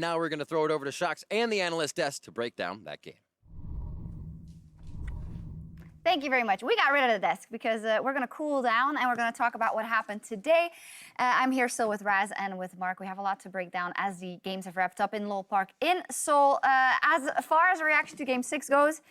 Now we're going to throw it over to Shocks and the analyst desk to break down that game. Thank you very much. We got rid of the desk because we're going to cool down and we're going to talk about what happened today. I'm here still with Raz and with Mark. We have a lot to break down as the games have wrapped up in Lowell Park in Seoul. As far as a reaction to Game 6 goes,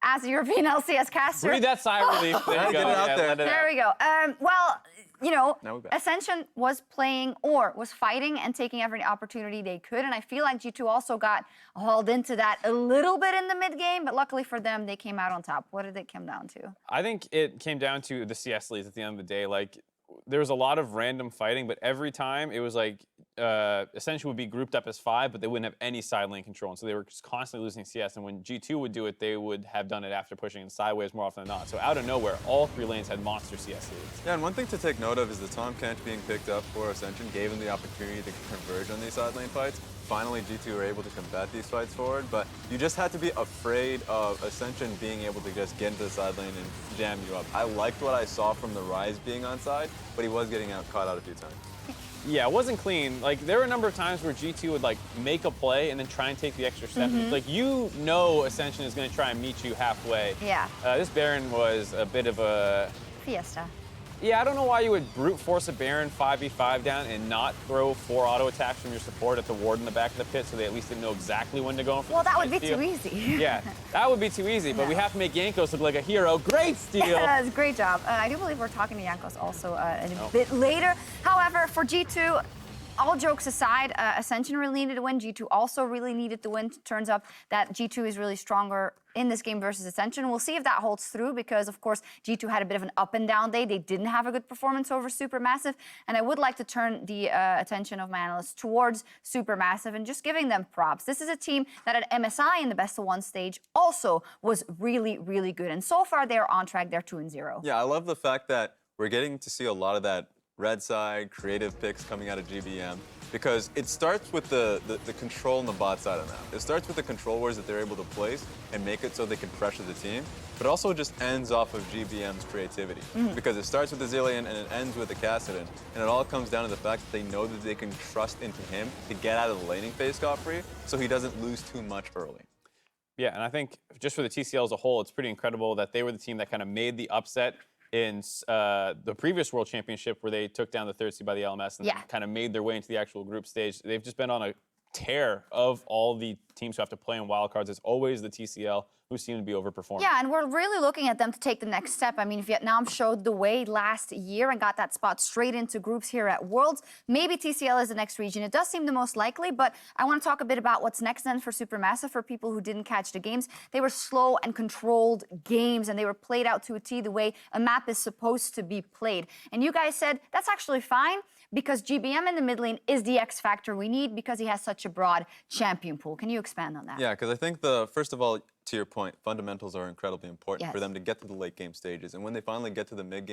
as a European LCS caster... Breathe that sigh of relief. There you go. Get it out there. There we go. Well, you know, Ascension was playing or was fighting and taking every opportunity they could. And I feel like G2 also got hauled into that a little bit in the mid game. But luckily for them, they came out on top. What did it come down to? I think it came down to the CS leads at the end of the day. Like, there was a lot of random fighting, but every time it was like Ascension would be grouped up as 5, but they wouldn't have any side lane control. And so they were just constantly losing CS. And when G2 would do it, they would have done it after pushing in sideways more often than not. So out of nowhere, all 3 lanes had monster CS leads. Yeah, and one thing to take note of is the Tom Kench being picked up for Ascension gave them the opportunity to converge on these side lane fights. Finally, G2 were able to combat these fights forward, but you just had to be afraid of Ascension being able to just get into the side lane and jam you up. I liked what I saw from the Rise being on side, but he was getting caught out a few times. Yeah, it wasn't clean. Like, there were a number of times where G2 would, like, make a play and then try and take the extra step. Like, you know Ascension is going to try and meet you halfway. Yeah. This Baron was a bit of a... Fiesta. Yeah, I don't know why you would brute force a Baron 5v5 down and not throw 4 auto attacks from your support at the ward in the back of the pit so they at least didn't know exactly when to go in for Well, the that would be steal. too easy. Yeah, that would be too easy, but we have to make Jankos look like a hero. Great steal! That's great job. I do believe we're talking to Jankos also a bit later. However, for G2, all jokes aside, Ascension really needed to win. G2 also really needed to win. Turns up that G2 is really stronger in this game versus Ascension. We'll see if that holds through because, of course, G2 had a bit of an up and down day. They didn't have a good performance over SuperMassive. And I would like to turn the attention of my analysts towards SuperMassive and just giving them props. This is a team that at MSI in the best of 1 stage also was really, really good. And so far, they're on track. They're 2-0. Yeah, I love the fact that we're getting to see a lot of that red side, creative picks coming out of GBM, because it starts with the control on the bot side of the map. It starts with the control wars that they're able to place and make it so they can pressure the team, but also just ends off of GBM's creativity. Because it starts with the Zillion and it ends with the Kassadin, and it all comes down to the fact that they know that they can trust into him to get out of the laning phase scot-free, so he doesn't lose too much early. Yeah, and I think just for the TCL as a whole, it's pretty incredible that they were the team that kind of made the upset in the previous World Championship where they took down the 3rd seed by the LMS and kind of made their way into the actual group stage. They've just been on a tear of all the teams who have to play in wildcards. It's always the TCL who seem to be overperforming. Yeah, and we're really looking at them to take the next step. I mean, Vietnam showed the way last year and got that spot straight into groups here at Worlds. Maybe TCL is the next region. It does seem the most likely, but I want to talk a bit about what's next then for SuperMassive for people who didn't catch the games. They were slow and controlled games, and they were played out to a T the way a map is supposed to be played. And you guys said, that's actually fine, because GBM in the mid lane is the X factor we need because he has such a broad champion pool. Can you expand on that? Yeah, because I think first of all, to your point, fundamentals are incredibly important for them to get to the late game stages. And when they finally get to the late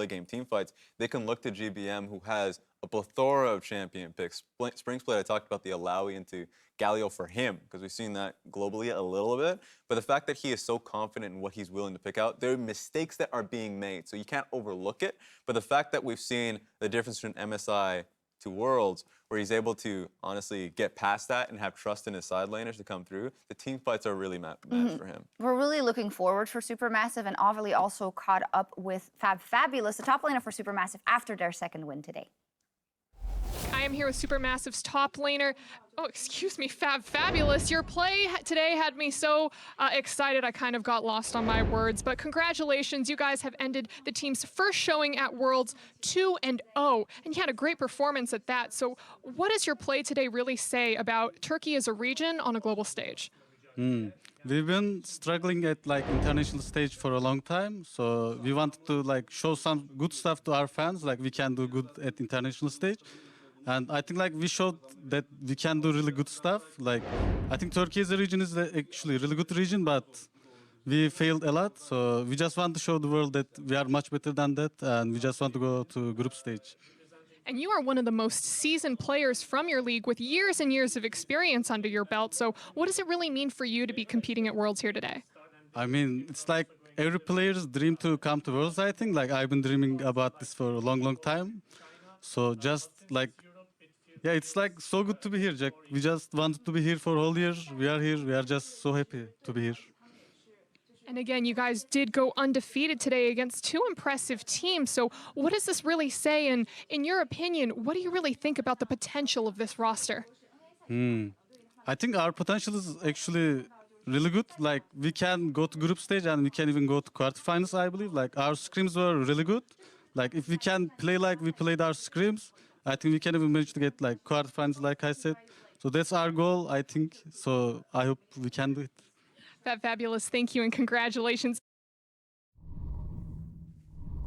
game team fights, they can look to GBM, who has a plethora of champion picks. Spring Split, I talked about the Alawi into Galio for him, because we've seen that globally a little bit. But the fact that he is so confident in what he's willing to pick out, there are mistakes that are being made, so you can't overlook it. But the fact that we've seen the difference between MSI to Worlds, where he's able to honestly get past that and have trust in his side laners to come through, the team fights are really matched for him. We're really looking forward for SuperMassive, and obviously also caught up with Fabulous, the top laner for SuperMassive after their 2nd win today. I am here with SuperMassive's top laner. Oh, excuse me, Fabulous. Your play today had me so excited I kind of got lost on my words. But congratulations, you guys have ended the team's first showing at Worlds 2-0, and you had a great performance at that. So what does your play today really say about Turkey as a region on a global stage? We've been struggling at international stage for a long time, so we wanted to show some good stuff to our fans, we can do good at international stage. And I think we showed that we can do really good stuff. I think Turkey as a region is actually a really good region, but we failed a lot. So we just want to show the world that we are much better than that, and we just want to go to group stage. And you are one of the most seasoned players from your league with years and years of experience under your belt. So what does it really mean for you to be competing at Worlds here today? I mean, it's like every player's dream to come to Worlds, I think. I've been dreaming about this for a long, long time. So just Yeah, it's like so good to be here, Jack. We just wanted to be here for whole year. We are here. We are just so happy to be here. And again, you guys did go undefeated today against two impressive teams. So what does this really say? And in your opinion, what do you really think about the potential of this roster? I think our potential is actually really good. Like we can go to group stage and we can even go to quarterfinals, I believe. Like our scrims were really good. Like if we can play like we played our scrims, I think we can even manage to get like quarterfinals, like I said. So that's our goal, I think. So I hope we can do it. Fabulous. Thank you and congratulations.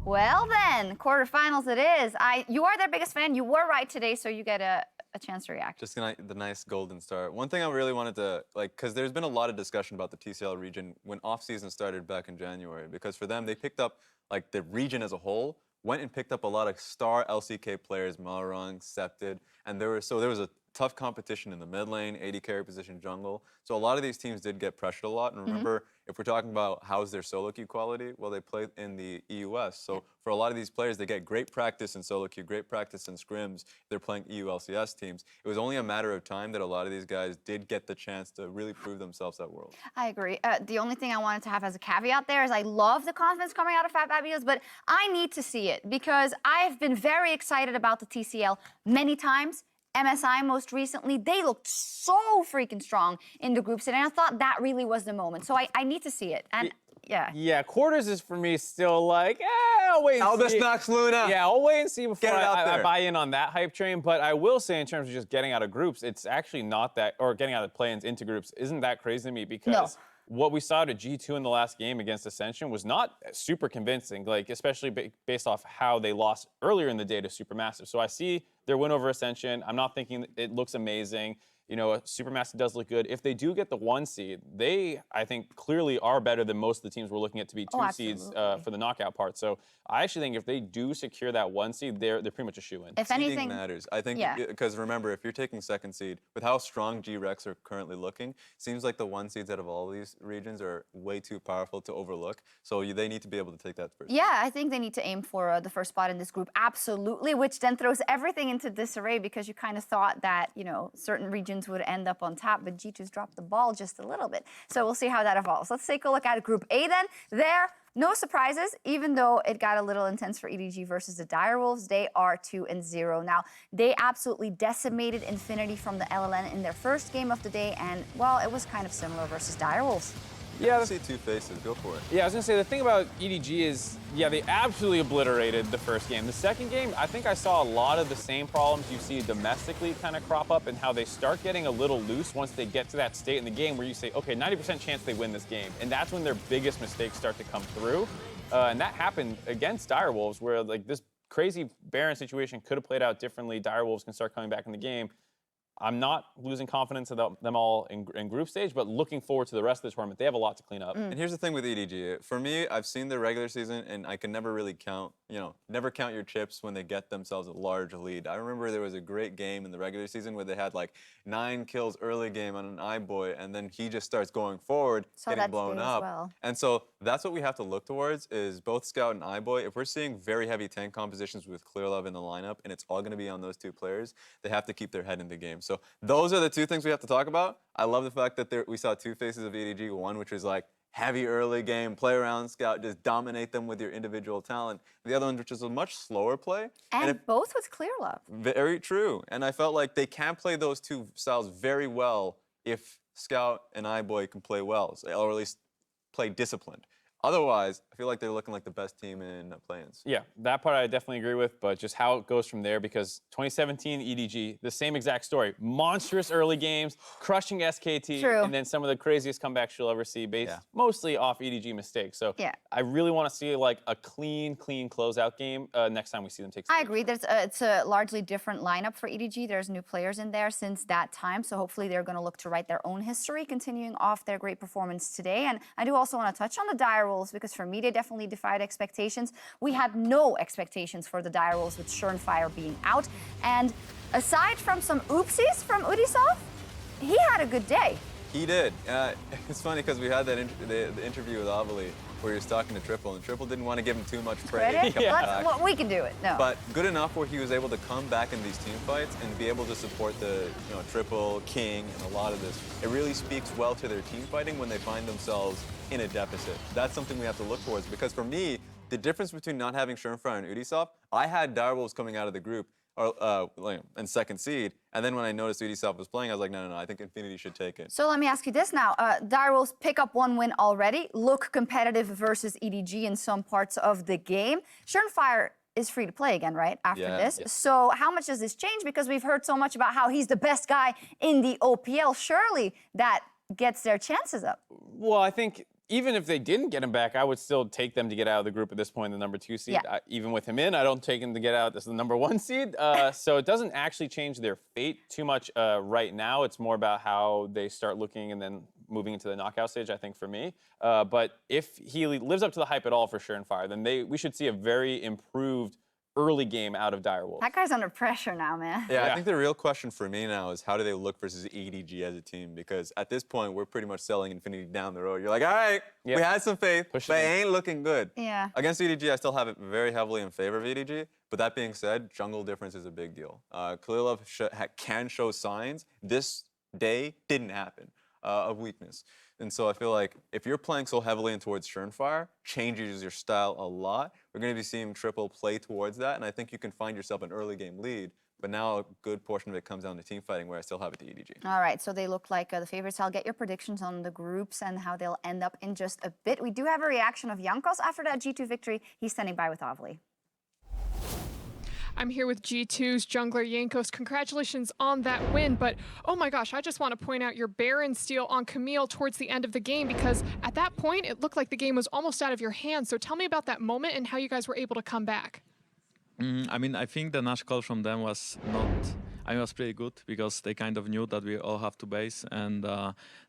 Well then, quarterfinals it is. You are their biggest fan. You were right today, so you get a chance to react. Just the nice golden star. One thing I really wanted to, because there's been a lot of discussion about the TCL region when off-season started back in January, because for them, they picked up, like, the region as a whole, went and picked up a lot of star LCK players, Malrang, Scepted, and there was a tough competition in the mid lane, AD carry position, jungle. So a lot of these teams did get pressured a lot. And remember, if we're talking about how's their solo queue quality, well, they play in the EUS. So for a lot of these players, they get great practice in solo queue, great practice in scrims. They're playing EU LCS teams. It was only a matter of time that a lot of these guys did get the chance to really prove themselves at Worlds. I agree. The only thing I wanted to have as a caveat there is I love the confidence coming out of Fabulous, but I need to see it because I've been very excited about the TCL many times. MSI most recently, they looked so freaking strong in the groups, and I thought that really was the moment. So I need to see it. And yeah. Yeah, quarters is for me still like, I'll wait and Albus see. Nox Luna. Yeah, I'll wait and see before I there. buy in on that hype train. But I will say in terms of just getting out of groups, it's actually not that, or getting out of play-ins into groups, isn't that crazy to me because what we saw to G2 in the last game against Ascension was not super convincing, like especially based off how they lost earlier in the day to SuperMassive. So I see their win over Ascension. I'm not thinking it looks amazing. You know, SuperMassive does look good. If they do get the 1 seed, they, I think, clearly are better than most of the teams we're looking at to be 2 seeds for the knockout part. So I actually think if they do secure that 1 seed, they're pretty much a shoo-in. If anything matters. I think, because remember, if you're taking 2nd seed, with how strong G-Rex are currently looking, seems like the 1 seeds out of all these regions are way too powerful to overlook. So they need to be able to take that first. Yeah, I think they need to aim for the first spot in this group, absolutely, which then throws everything into disarray because you kind of thought that, you know, certain regions would end up on top, but G2's dropped the ball just a little bit. So we'll see how that evolves. Let's take a look at Group A then. There, no surprises, even though it got a little intense for EDG versus the Direwolves. They are 2-0. Now, they absolutely decimated Infinity from the LLN in their first game of the day, and, well, it was kind of similar versus Direwolves. Yeah, see 2 faces. Go for it. Yeah, I was going to say, the thing about EDG is, yeah, they absolutely obliterated the first game. The second game, I think I saw a lot of the same problems you see domestically kind of crop up and how they start getting a little loose once they get to that state in the game where you say, okay, 90% chance they win this game. And that's when their biggest mistakes start to come through. And that happened against Direwolves where, like, this crazy Baron situation could have played out differently. Direwolves can start coming back in the game. I'm not losing confidence in them all in group stage, but looking forward to the rest of the tournament. They have a lot to clean up. And here's the thing with EDG. For me, I've seen the regular season, and I can never really count, never count your chips when they get themselves a large lead. I remember there was a great game in the regular season where they had like 9 kills early game on an iBoy, and then he just starts going forward, getting blown up. Well. And so that's what we have to look towards is both Scout and iBoy. If we're seeing very heavy tank compositions with Clearlove in the lineup, and it's all going to be on those 2 players, they have to keep their head in the game. So those are the 2 things we have to talk about. I love the fact that we saw 2 faces of EDG. One, which was like heavy early game, play around Scout, just dominate them with your individual talent. The other one, which is a much slower play. And both with Clearlove. Very true. And I felt like they can play those 2 styles very well if Scout and iBoy can play well, or at least play disciplined. Otherwise, I feel like they're looking like the best team in play-ins. Yeah, that part I definitely agree with, but just how it goes from there, because 2017 EDG, the same exact story. Monstrous early games, crushing SKT, and then some of the craziest comebacks you'll ever see based mostly off EDG mistakes. So I really want to see like a clean closeout game next time we see them take stage. I agree. It's a largely different lineup for EDG. There's new players in there since that time, so hopefully they're going to look to write their own history, continuing off their great performance today. And I do also want to touch on the Direwolves, because for me, they definitely defied expectations. We had no expectations for the Direwolves with Schernfire being out. And aside from some oopsies from Udisoft, he had a good day. He did. It's funny because we had that the interview with Avali where he was talking to Triple, and Triple didn't want to give him too much praise. Well, we can do it. No. But good enough where he was able to come back in these team fights and be able to support the Triple, King, and a lot of this. It really speaks well to their team fighting when they find themselves in a deficit. That's something we have to look towards, because for me, the difference between not having Schernfire and Ubisoft, I had Direwolves coming out of the group and second seed, and then when I noticed Ubisoft was playing, I was like, no, I think Infinity should take it. So let me ask you this now. Direwolves pick up one win already, look competitive versus EDG in some parts of the game. Schernfire is free to play again, right, after this? Yeah. So how much does this change? Because we've heard so much about how he's the best guy in the OPL. Surely that gets their chances up. Well, I think even if they didn't get him back, I would still take them to get out of the group at this point, the number 2 seed. Yeah. Even with him in, I don't take him to get out as the number 1 seed. So it doesn't actually change their fate too much right now. It's more about how they start looking and then moving into the knockout stage, I think, for me. But if he lives up to the hype at all for Schernfire, then we should see a very improved early game out of Direwolves. That guy's under pressure now, man. Yeah, I think the real question for me now is how do they look versus EDG as a team? Because at this point, we're pretty much selling Infinity down the road. You're like, all right, we had some faith, but it ain't looking good. Yeah. Against EDG, I still have it very heavily in favor of EDG. But that being said, jungle difference is a big deal. Kalilov can show signs. This day didn't happen of weakness. And so I feel like if you're playing so heavily in towards Schernfire, changes your style a lot. We're going to be seeing Triple play towards that, and I think you can find yourself an early game lead. But now a good portion of it comes down to team fighting, where I still have it to EDG. All right, so they look like the favorites. I'll get your predictions on the groups and how they'll end up in just a bit. We do have a reaction of Jankos after that G2 victory. He's standing by with Avali. I'm here with G2's jungler Jankos. Congratulations on that win, but oh my gosh, I just want to point out your Baron steal on Camille towards the end of the game, because at that point it looked like the game was almost out of your hands. So tell me about that moment and how you guys were able to come back. I mean, I think the Nash call from them was was pretty good, because they kind of knew that we all have to base, and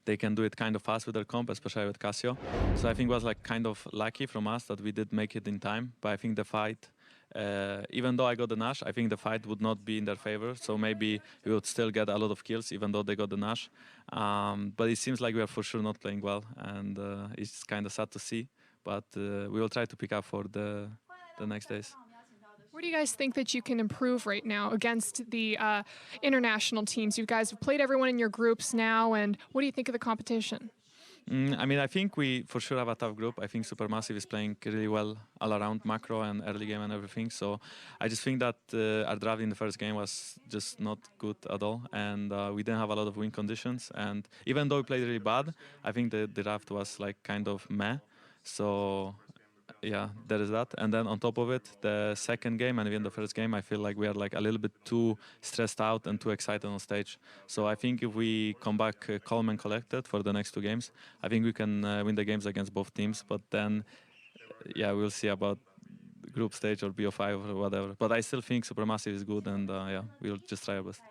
they can do it kind of fast with their comp, especially with Cassio. So I think it was like kind of lucky from us that we did make it in time, but I think the fight, even though I got the Nash, I think the fight would not be in their favor. So maybe we would still get a lot of kills, even though they got the Nash. But it seems like we are for sure not playing well, and it's kind of sad to see. But we will try to pick up for the next days. Where do you guys think that you can improve right now against the international teams? You guys have played everyone in your groups now, and what do you think of the competition? I mean, I think we for sure have a tough group. I think SuperMassive is playing really well all around macro and early game and everything. So I just think that our draft in the first game was just not good at all. And we didn't have a lot of win conditions. And even though we played really bad, I think the draft was like kind of meh. So yeah, there is that. And then on top of it, the second game and even the first game, I feel like we are like a little bit too stressed out and too excited on stage. So I think if we come back calm and collected for the next 2 games, I think we can win the games against both teams. But then, yeah, we'll see about group stage or BO5 or whatever. But I still think SuperMassive is good, and yeah, we'll just try our best.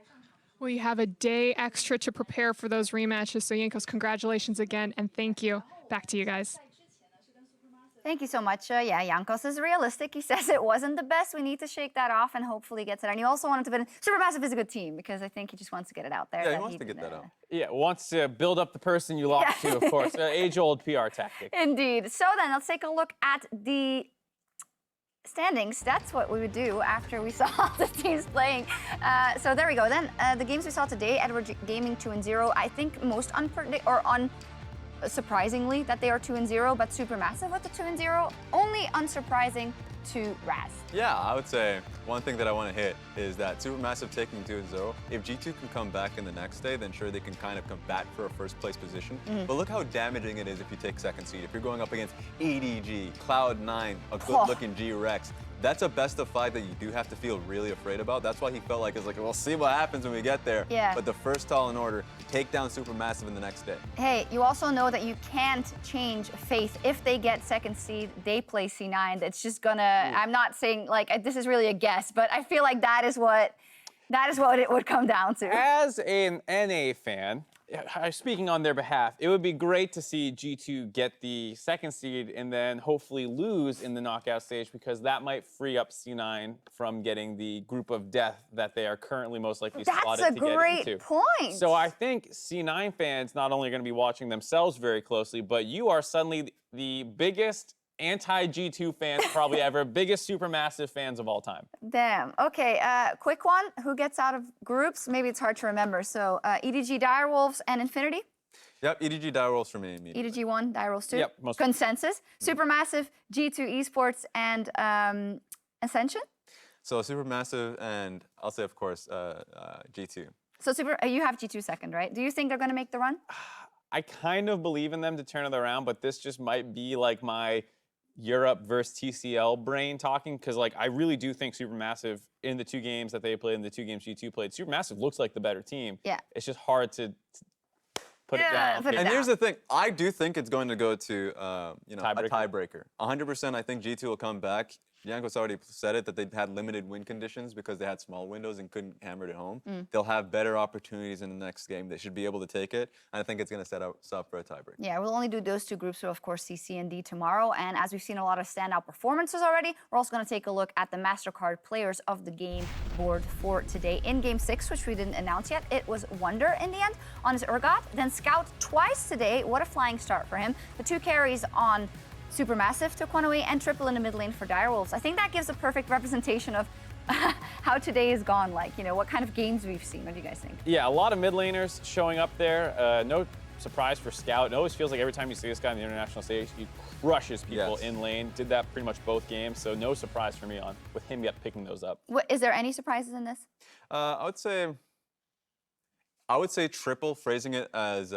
Well, you have a day extra to prepare for those rematches. So Jankos, congratulations again, and thank you. Back to you guys. Thank you so much. Yeah, Jankos is realistic. He says it wasn't the best. We need to shake that off and hopefully gets it. And he also wanted to win. SuperMassive is a good team, because I think he just wants to get it out there. Yeah, he wants to get that out. Yeah, wants to build up the person you lost to, of course. Age-old PR tactic. Indeed. So then let's take a look at the standings. That's what we would do after we saw the teams playing. So there we go. Then the games we saw today, Edward Gaming 2-0. I think most surprisingly that they are 2-0, but SuperMassive with the 2-0, only unsurprising to Raz. Yeah, I would say one thing that I want to hit is that SuperMassive taking 2-0, if G2 can come back in the next day, then sure, they can kind of combat for a first place position. But look how damaging it is if you take second seed. If you're going up against EDG, Cloud9, a good-looking G-Rex, that's a best of 5 that you do have to feel really afraid about. That's why he felt like, it's like, we'll see what happens when we get there. Yeah. But the first tall in order, take down SuperMassive in the next day. Hey, you also know that you can't change faith. If they get second seed, they play C9. It's just gonna, I'm not saying, like, this is really a guess, but I feel like that is what it would come down to. As an NA fan, speaking on their behalf, it would be great to see G2 get the second seed and then hopefully lose in the knockout stage, because that might free up C9 from getting the group of death that they are currently most likely slotted to get into. That's a great point. So I think C9 fans not only are going to be watching themselves very closely, but you are suddenly the biggest anti-G2 fans probably ever, biggest SuperMassive fans of all time. Damn. Okay, quick one. Who gets out of groups? Maybe it's hard to remember. So EDG, Direwolves, and Infinity? Yep, EDG Direwolves for me immediately. EDG 1, Direwolves 2? Yep. Consensus. SuperMassive, G2 Esports, and Ascension? So SuperMassive and I'll say, of course, G2. So you have G2 second, right? Do you think they're going to make the run? I kind of believe in them to turn it around, but this just might be like my Europe versus TCL brain talking, because like I really do think SuperMassive in the 2 games that they played, in the 2 games G2 played, SuperMassive looks like the better team. Yeah. It's just hard to put it down. And here's the thing, I do think it's going to go to a Tiebreaker. tiebreaker. 100%, I think G2 will come back. Jankos already said it, that they had limited win conditions because they had small windows and couldn't hammer it home. They'll have better opportunities in the next game. They should be able to take it. And I think it's going to set us up for a tiebreaker. Yeah, we'll only do those 2 groups, so of course CC and D tomorrow. And as we've seen a lot of standout performances already, we're also going to take a look at the MasterCard players of the game board for today. In Game 6, which we didn't announce yet, it was Wonder in the end on his Urgot. Then Scout twice today. What a flying start for him. The 2 carries on SuperMassive took one away, and triple in the mid lane for Direwolves. I think that gives a perfect representation of how today has gone, like, what kind of games we've seen. What do you guys think? Yeah, a lot of mid laners showing up there. No surprise for Scout. It always feels like every time you see this guy on the international stage, he crushes people in lane. Did that pretty much both games, so no surprise for me with him picking those up. Is there any surprises in this? I would say triple, phrasing it as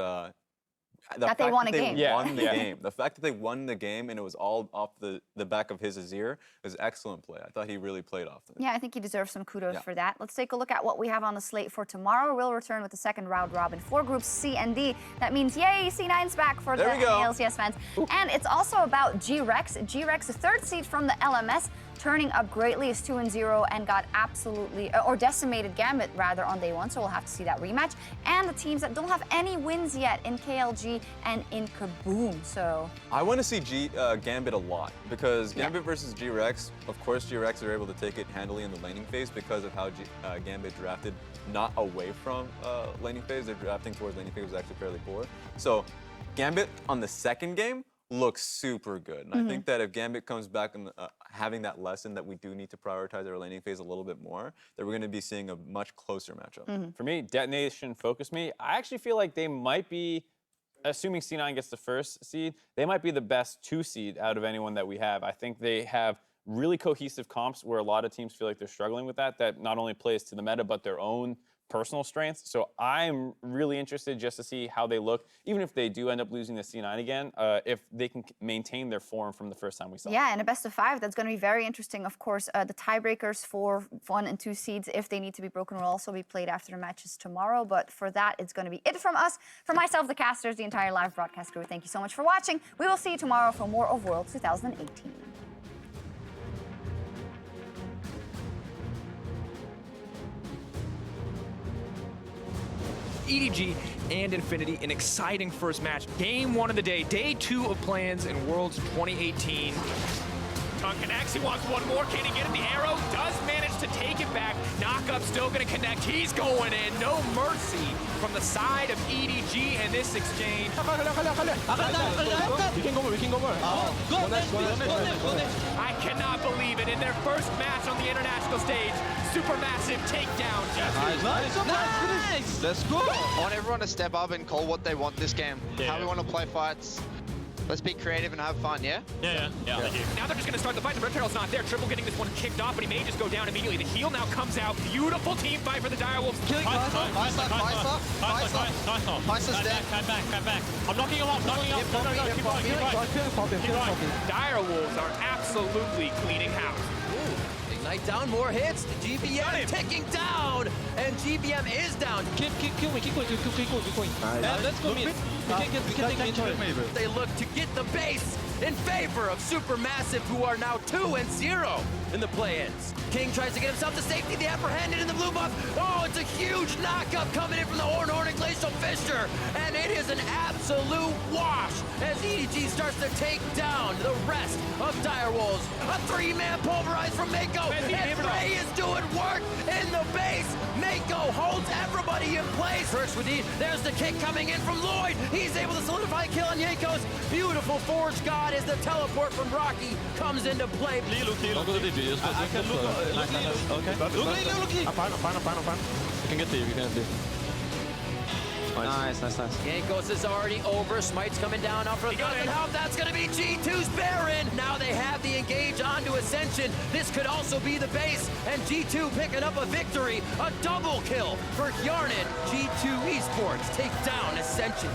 that they won a game. Won the game. The fact that they won the game and it was all off the back of his Azir is excellent play. I thought he really played off them. Yeah, I think he deserves some kudos for that. Let's take a look at what we have on the slate for tomorrow. We'll return with the second round robin for groups C and D. That means, yay, C9's back for the ALCS fans. And it's also about G-Rex. G-Rex, the 3rd seed from the LMS, turning up greatly, is 2-0 and got absolutely, or decimated Gambit rather on day 1, so we'll have to see that rematch. And the teams that don't have any wins yet in KLG and in Kaboom, so. I want to see Gambit a lot, because Gambit versus G-Rex, of course G-Rex are able to take it handily in the laning phase because of how Gambit drafted not away from laning phase. Their drafting towards laning phase was actually fairly poor. So Gambit on the second game looks super good. And I think that if Gambit comes back and having that lesson that we do need to prioritize our laning phase a little bit more, that we're going to be seeing a much closer matchup. For me, Detonation focused me. I actually feel like they might be, assuming C9 gets the 1st seed, they might be the best 2 seed out of anyone that we have. I think they have really cohesive comps where a lot of teams feel like they're struggling with that not only plays to the meta, but their own personal strengths. So I'm really interested just to see how they look, even if they do end up losing to C9 again, if they can maintain their form from the first time we saw them. Yeah, and a best of 5, that's going to be very interesting. Of course, the tiebreakers for 1 and 2 seeds, if they need to be broken, will also be played after the matches tomorrow. But for that, it's going to be it from us. For myself, the casters, the entire live broadcast crew, thank you so much for watching. We will see you tomorrow for more of Worlds 2018. EDG and Infinity, an exciting first match. Game 1 of the day, day 2 of plans in Worlds 2018. Tongue connects, he wants one more, can he get it? The arrow does manage to take it back. Knockup still gonna connect, he's going in. No mercy from the side of EDG and this exchange. We can go more. I cannot believe it. In their first match on the international stage, SuperMassive takedown. Nice! Let's go! I want everyone to step up and call what they want this game. How we want to play fights. Let's be creative and have fun, yeah? Yeah. Now they're just going to start the fight. The Red Turtle's not there. Triple getting this one kicked off, but he may just go down immediately. The heal now comes out. Beautiful team fight for the Direwolves. Killing Faisal dead. Come back. I'm knocking him off. Go. Keep going. Direwolves are absolutely cleaning house. Knight down, more hits. The GBM ticking down, and GBM is down. Keep going. Let's go mid. We can take mid. They look to get the base in favor of SuperMassive, who are now 2-0 in the play-ins. King tries to get himself to safety, the apprehended in the blue buff. Oh, it's a huge knockup coming in from the Horn and Glacial Fisher, and it is an absolute wash as EDG starts to take down the rest of Direwolves. A three-man pulverize from Mako, and Ray is doing work in the base. Mako holds everybody in place. First with E, there's the kick coming in from Lloyd. He's able to solidify a kill on Yakos. Beautiful Forge God as the teleport from Rocky comes into play. Don't go to DP, just go. Okay. Look. I'm fine. You can get D, Nice. Yankos is already over. Smite's coming down up for doesn't help. That's going to be G2's Baron. Now they have the engage onto Ascension. This could also be the base, and G2 picking up a victory. A double kill for Yarnid. G2 Esports takes down Ascension.